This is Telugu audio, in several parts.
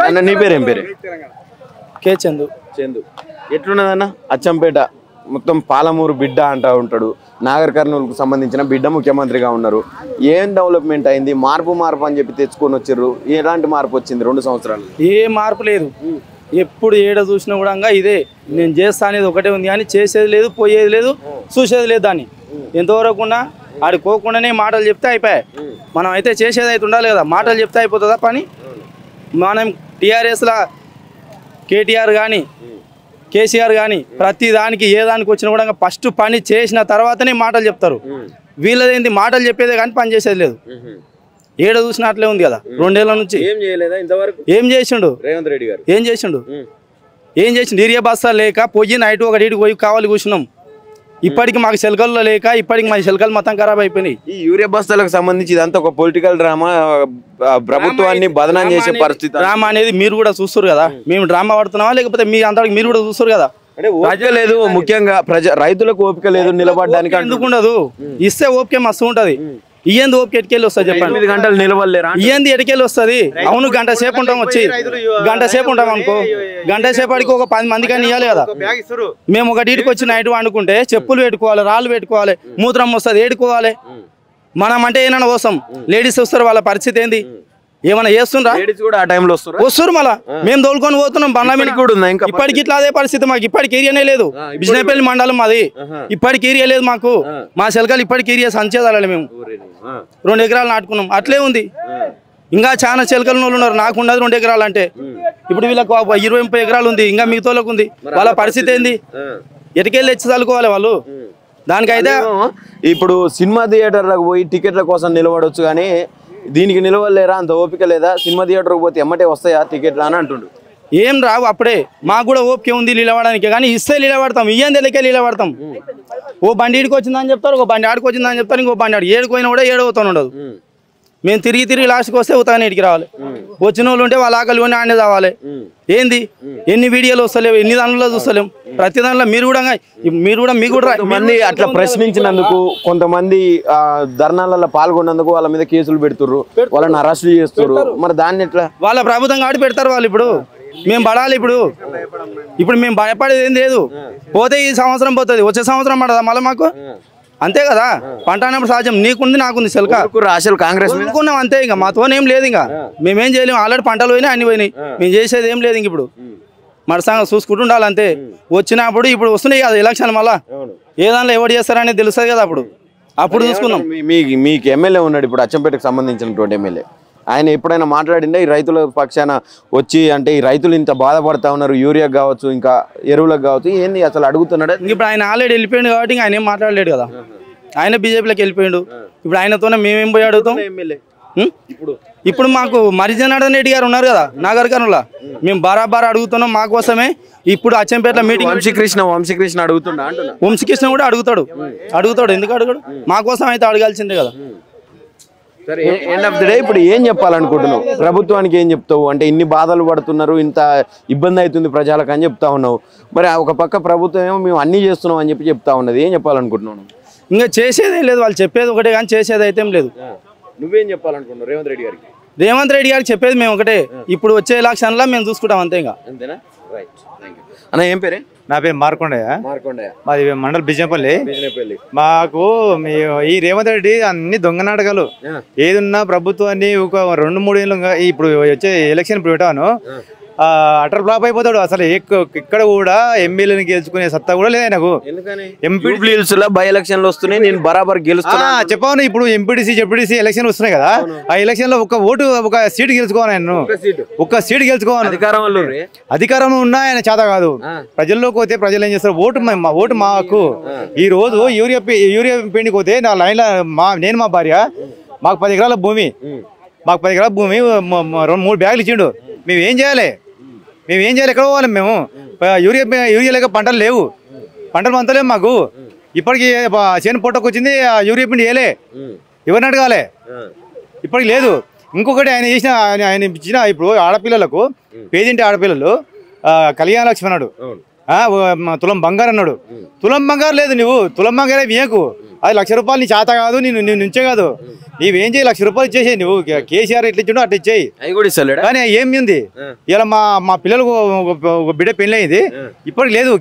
అన్న నీ పేరు ఏం పేరు? కే చందు. చందు ఎట్లున్నదన్న అచ్చంపేట మొత్తం పాలమూరు బిడ్డ అంటూ ఉంటాడు. నాగర్ కర్నూలుకు సంబంధించిన బిడ్డ ముఖ్యమంత్రిగా ఉన్నారు. ఏం డెవలప్మెంట్ అయింది? మార్పు అని చెప్పి తెచ్చుకొని వచ్చారు. ఎలాంటి మార్పు వచ్చింది 2 సంవత్సరాలు? ఏ మార్పు లేదు. ఎప్పుడు ఏడ చూసినా కూడా ఇదే నేను చేస్తా అనేది ఒకటే ఉంది కానీ చేసేది లేదు, పోయేది లేదు, చూసేది లేదు. దాన్ని ఎంతవరకు ఉన్నా ఆడుకోకుండానే మాటలు చెప్తే అయిపోయాయి. మనం అయితే చేసేది అయితే ఉండాలి కదా. మాటలు చెప్తే అయిపోతుందా పని? మనం టీఆర్ఎస్లా కేటీఆర్ కానీ కేసీఆర్ కానీ ప్రతి దానికి ఏ దానికి వచ్చినా కూడా ఫస్ట్ పని చేసిన తర్వాతనే మాటలు చెప్తారు. వీళ్ళదేంటి మాటలు చెప్పేదే కానీ పని చేసేది లేదు. ఏడ చూసినట్లే ఉంది కదా 2 ఏళ్ల నుంచి. ఏం చేయలేదా ఇంతవరకు? ఏం చేసిండు రేవంత్ రెడ్డి గారు? ఏం చేసిండు? ఏరియా బస్తా లేక పోయి నైట్ ఒకటి పోయి కావాలి కూర్చున్నాం. ఇప్పటికి మాకు శెల్కల్లో లేక ఇప్పటికి మా శెల్కలు మొత్తం ఖరాబ్ అయిపోయినాయి. ఈ యూరియా బస్తాలకు సంబంధించి ఇదంతా ఒక పొలిటికల్ డ్రామా, ప్రభుత్వాన్ని బదనాం చేసే పరిస్థితి. డ్రామా అనేది మీరు కూడా చూస్తారు కదా. మేము డ్రామా పడుతున్నావా లేకపోతే మీ అంతటికి మీరు కూడా చూస్తారు కదా. అంటే ఓపిక లేదు, ముఖ్యంగా రైతులకు ఓపిక లేదు నిలబడడానికి. ఎందుకు ఉండదు? ఇస్తే ఓపిక మస్తు ఉంటది. ఇయ్యంది ఓపిక ఎటుకెళ్ళి వస్తుంది చెప్పండి? 8 గంటలు నిలబడలేరా? ఇయ్యంది ఎటుకెళ్ళి వస్తుంది? అవును గంట సేపు ఉంటాం, వచ్చి గంట సేపు ఉంటాం అనుకో, గంట సేపటికి ఒక 10 మందికని ఇవ్వాలి కదా. మేము ఒక డీటికి వచ్చి నైట్ వండుకుంటే చెప్పులు పెట్టుకోవాలి, రాళ్ళు పెట్టుకోవాలి, మూత్రం వస్తుంది, ఏడుకోవాలి. మనం అంటే ఏమైనా కోసం లేడీస్ వస్తారు, వాళ్ళ పరిస్థితి ఏంది? ఏమైనా చేస్తుండ్రా? వస్తారు మళ్ళా మేము తోలుకొని పోతున్నాం బండ్ల మీద కూడా. ఇప్పటికి ఇట్లా అదే పరిస్థితి. మాకు ఇప్పటికి ఏరియానే లేదు. బిజినపల్లి మండలం మాది. ఇప్పటికి ఏరియా లేదు మాకు. మా శెల్కలు ఇప్పటికి ఏరియా సంచేదాలి. మేము 2 ఎకరాలు నాటుకున్నాం, అట్లే ఉంది. ఇంకా చాలా శెల్కలు ఉన్నారు. నాకు ఉన్నది 2 ఎకరాలు అంటే ఇప్పుడు వీళ్ళకు 20-30 ఎకరాలు ఉంది. ఇంకా మిగతాలకు ఉంది. వాళ్ళ పరిస్థితి ఏంది? ఎటుకెళ్ళి తెచ్చి చల్లుకోవాలి వాళ్ళు. దానికైతే ఇప్పుడు సినిమా థియేటర్లకు పోయి టికెట్ల కోసం నిలబడవచ్చు కానీ దీనికి నిలవలేరా? అంత ఓపిక లేదా? సినిమా థియేటర్కి పోతే ఎమ్మటే వస్తాయా టికెట్లు అని అంటుండు. ఏం రావు అప్పుడే. మాకు కూడా ఓపిక ఉంది నిలబడడానికి, కానీ ఇస్తే నిలబడతాం. ఇయ్యం తెలికే నిలబడతాం. ఓ బండి ఇడికి వచ్చిందని చెప్తారు, ఒక బండి ఆడికి వచ్చిందని చెప్తారు, ఇంకో బండి ఆడు ఏడుకోయినా కూడా ఏడవుతాను ఉండదు. మేము తిరిగి లాస్ట్కి వస్తే ఉతానే ఇడికి రావాలి. వచ్చిన వాళ్ళు ఉంటే వాళ్ళ ఆకలి కొని ఆడే రావాలి. ఏంది ఎన్ని వీడియోలు వస్తలేవు, ఎన్ని దానిలో చూస్తలేము. ప్రతి దానిలో మీరు కూడా మీకు మంది అట్లా ప్రశ్నించినందుకు, కొంతమంది ధర్నాలలో పాల్గొన్నందుకు వాళ్ళ మీద కేసులు పెడుతుర్రు, వాళ్ళని అరెస్ట్ చేస్తున్నారు. మరి దాన్ని ఎట్లా? వాళ్ళ ప్రభుత్వం కాడి పెడతారు వాళ్ళు. ఇప్పుడు మేము పడాలి. ఇప్పుడు మేము భయపడేది ఏం లేదు. పోతే ఈ సంవత్సరం పోతుంది, వచ్చే సంవత్సరం పడదా మళ్ళీ మాకు? అంతే కదా. పంట అన్నప్పుడు సహజం. నీకుంది నాకుంది శెల్క. అసలు కాంగ్రెస్ అనుకున్నాం అంతే. ఇంకా మాతోనేం లేదు. ఇంకా మేమేం చేయలేము. ఆల్రెడీ పంటలు పోయినాయి, అన్ని పోయినాయి. మేము చేసేది ఏం లేదు. ఇంక ఇప్పుడు మరసంగా చూసుకుంటూ ఉండాలి అంతే. వచ్చినప్పుడు ఇప్పుడు వస్తున్నాయి కదా ఎలక్షన్, మళ్ళా ఏ దానిలో ఎవరు చేస్తారనేది తెలుస్తుంది కదా. అప్పుడు చూసుకున్నాం. మీకు ఎమ్మెల్యే ఉన్నాడు ఇప్పుడు అచ్చంపేటకు సంబంధించినటువంటి ఎమ్మెల్యే. ఆయన ఎప్పుడైనా మాట్లాడిందా ఈ రైతుల పక్షాన వచ్చి? అంటే ఈ రైతులు ఇంత బాధపడతా ఉన్నారు, యూరియాకు కావచ్చు, ఇంకా ఎరువులకు కావచ్చు, ఏంది అసలు అడుగుతున్నాడు? ఇప్పుడు ఆయన ఆల్రెడీ వెళ్ళిపోయాడు కాబట్టి ఆయన ఏం మాట్లాడలేడు కదా. ఆయన బీజేపీలోకి వెళ్ళిపోయాడు. ఇప్పుడు ఆయనతోనే మేమేం పోయి అడుగుతాం? ఇప్పుడు మాకు మరిజనార్దన్ రెడ్డి గారు ఉన్నారు కదా నాగర్ కర్నూలులో. మేము బరాబర్ అడుగుతున్నాం మా కోసమే. ఇప్పుడు అచ్చంపేటలో మీటింగ్ వంశీకృష్ణ అడుగుతున్నా. వంశీకృష్ణ కూడా అడుగుతాడు. ఎందుకు అడుగుతాడు? మా కోసం అయితే అడగాల్సిందే కదా. ఎండ్ ఆఫ్ ది డే ఇప్పుడు ఏం చెప్పాలనుకుంటున్నావు? ప్రభుత్వానికి ఏం చెప్తావు? అంటే ఇన్ని బాధలు పడుతున్నారు, ఇంత ఇబ్బంది అవుతుంది ప్రజలకు అని చెప్తా ఉన్నావు. మరి ఒక పక్క ప్రభుత్వం ఏమో మేము అన్ని చేస్తున్నాం అని చెప్తా ఉన్నది. ఏం చెప్పాలనుకుంటున్నావు? ఇంకా చేసేదేం లేదు. వాళ్ళు చెప్పేది ఒకటే కానీ చేసేది అయితే లేదు. నువ్వేం చెప్పాలనుకుంటున్నావు రేవంత్ రెడ్డి గారికి? రేవంత్ రెడ్డి గారికి చెప్పేది మేము ఒకటే, ఇప్పుడు వచ్చే ఎలక్షన్లో మేము చూసుకుంటాం అంతే. ఇంకా అంతేనా? రైట్. అన్న ఏం పేరే? నా పేరు మార్కొండయ్య. మాది మండల్ బిజినపల్లి. మాకు ఈ రేవంత్ రెడ్డి అన్ని దొంగ నాటకాలు. ఏదున్నా ప్రభుత్వాన్ని ఒక 2-3 ఏళ్ళు ఇప్పుడు వచ్చే ఎలక్షన్ ఇప్పుడు పెట్టాను, అటర్ ఫ్లాప్ అయిపోతాడు. అసలు ఇక్కడ కూడా ఎమ్మెల్యేని గెలుచుకునే సత్తా కూడా లేదు నాకు. బై ఎలక్షన్లు వస్తున్నాయి, నేను బరాబర్ గెలుస్తున్నా చెప్పాను. ఇప్పుడు ఎంపీటీసీ జెడ్పీటీసీ ఎలక్షన్ వస్తున్నాయి కదా, ఆ ఎలక్షన్ లో ఒక సీట్ గెలుచుకోవాలి. నేను ఒక్క సీట్ గెలుచుకోవాలి. అధికారం ఉన్నా ఆయన చేత కాదు. ప్రజల్లోకి పోతే ప్రజలు ఏం చేస్తారు? ఓటు మాకు. ఈ రోజు యూరియా పిండికి పోతే నా లైన్ లో నేను మా భార్య మాకు 10 ఎకరాల భూమి, 2-3 బ్యాగులు ఇచ్చిండు. మేమేం చేయాలి? ఎక్కడ పోవాలి? మేము యూరియా లేక పంటలు లేవు, పంటలు అంతలేము మాకు. ఇప్పటికి చేను పొట్టకు వచ్చింది, యూరియా పిండి వేయలే. ఎవరిని అడగాలి? ఇప్పటికి లేదు. ఇంకొకటి ఆయన ఇచ్చిన ఇప్పుడు ఆడపిల్లలకు, పేదింటి ఆడపిల్లలు కళ్యాణ లక్ష్మి అన్నాడు. తులం బంగారు అన్నాడు. తులం బంగారు లేదు, నువ్వు తులం బంగారే వేయకు. అది 1,00,000 రూపాయలు నీ చేత కాదు, నేను నుంచే కాదు. నీవేం చేయి, 1,00,000 రూపాయలు ఇచ్చేసేయి. నువ్వు కేసీఆర్ ఎట్లా ఇచ్చిండో అట్లా ఇచ్చేయి. అవి కూడా ఇస్తలేడా? కానీ ఏమి ఉంది ఇలా మా పిల్లలకు ఒక బిడ్డ పెళ్లి అయింది, ఇప్పటికి లేదు.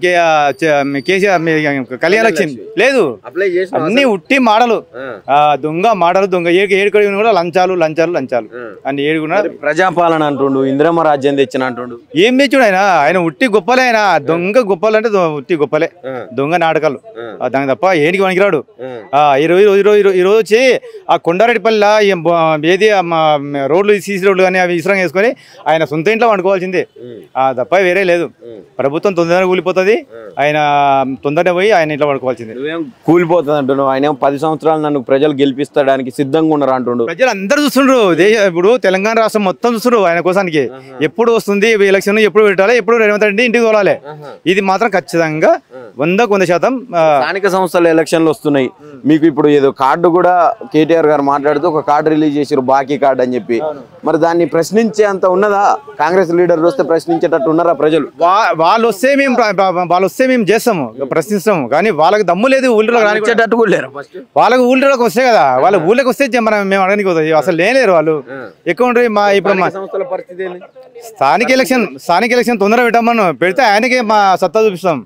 కేసీఆర్ కళ్యాణ లక్ష్మి లేదు, అన్ని ఉట్టి మాటలు, దొంగ మాటలు, దొంగ ఏడుకడి కూడా లంచాలు లంచాలు లంచాలు అన్ని ఏడుకున్నా. ప్రజాపాలన అంటుండు, ఇందిరమ్మ రాజ్యం తెచ్చిన అంటుండు. ఏం తెచ్చుడు ఆయన ఉట్టి గొప్పలే. ఆయన దొంగ గొప్పలు అంటే ఉట్టి గొప్పలే, దొంగ నాటకాలు, దానికి తప్ప ఏడికి వణికిరాడు. ఈ రోజు వచ్చి ఆ కొండారెడ్డిపల్లి ఏది రోడ్లు సీసీ రోడ్లు కానీ అవి ఇసురంగా వేసుకొని ఆయన సొంత ఇంట్లో వండుకోవాల్సిందే, తప్ప వేరే లేదు. ప్రభుత్వం తొందరగా కూలిపోతుంది, ఆయన తొందరగా పోయి ఆయన ఇంట్లో వండుకోవాల్సిందే. నువ్వేం కూలిపోతుంది అంటున్నావు, ఆయన 10 సంవత్సరాలు నన్ను ప్రజలు గెలిపిస్తడానికి సిద్ధంగా ఉన్నారు అంటుండు. ప్రజలు అందరూ చూస్తుండ్రు, ఇప్పుడు తెలంగాణ రాష్ట్రం మొత్తం చూస్తుండ్రు ఆయన కోసానికి. ఎప్పుడు వస్తుంది ఎలక్షన్, ఎప్పుడు పెట్టాలి, ఎప్పుడు రేవంత్ రెడ్డి ఇంటికి తోలాలి. ఇది మాత్రం ఖచ్చితంగా 100% స్థానిక సంస్థల ఎలక్షన్లు వస్తున్నాయి. మీకు ఇప్పుడు ఏదో కార్డు కూడా కేటీఆర్ గారు మాట్లాడుతూ ఒక కార్డు రిలీజ్ చేసారు, బాకీ కార్డు అని చెప్పి. మరి దాన్ని ప్రశ్నించే అంత ఉన్నదా? కాంగ్రెస్ లీడర్లు వస్తే ప్రశ్నించేటట్టు ఉన్నారా ప్రజలు? వాళ్ళు వస్తే మేము చేస్తాము, ప్రశ్నిస్తాము. కానీ వాళ్ళకి దమ్ము లేదు, ఊళ్ళో రానిచ్చేటట్టు కూడా లేరు. వాళ్ళకి ఊళ్ళోకి వస్తే కదా, వాళ్ళ ఊళ్ళకి వస్తే మేము అడగడానికి పోతుంది. అసలు లేరు వాళ్ళు ఎక్కువ ఉంటారు. ఇప్పుడు సంస్థల పరిస్థితి స్థానిక ఎలక్షన్ తొందరగా పెట్టామను పెడితే ఆయనకే మా సత్తా చూపిస్తాం.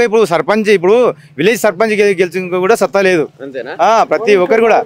ఇప్పుడు సర్పంచ్, ఇప్పుడు విలేజ్ సర్పంచ్ గెలిచి కూడా సత్తా లేదు ప్రతి ఒక్కరు కూడా.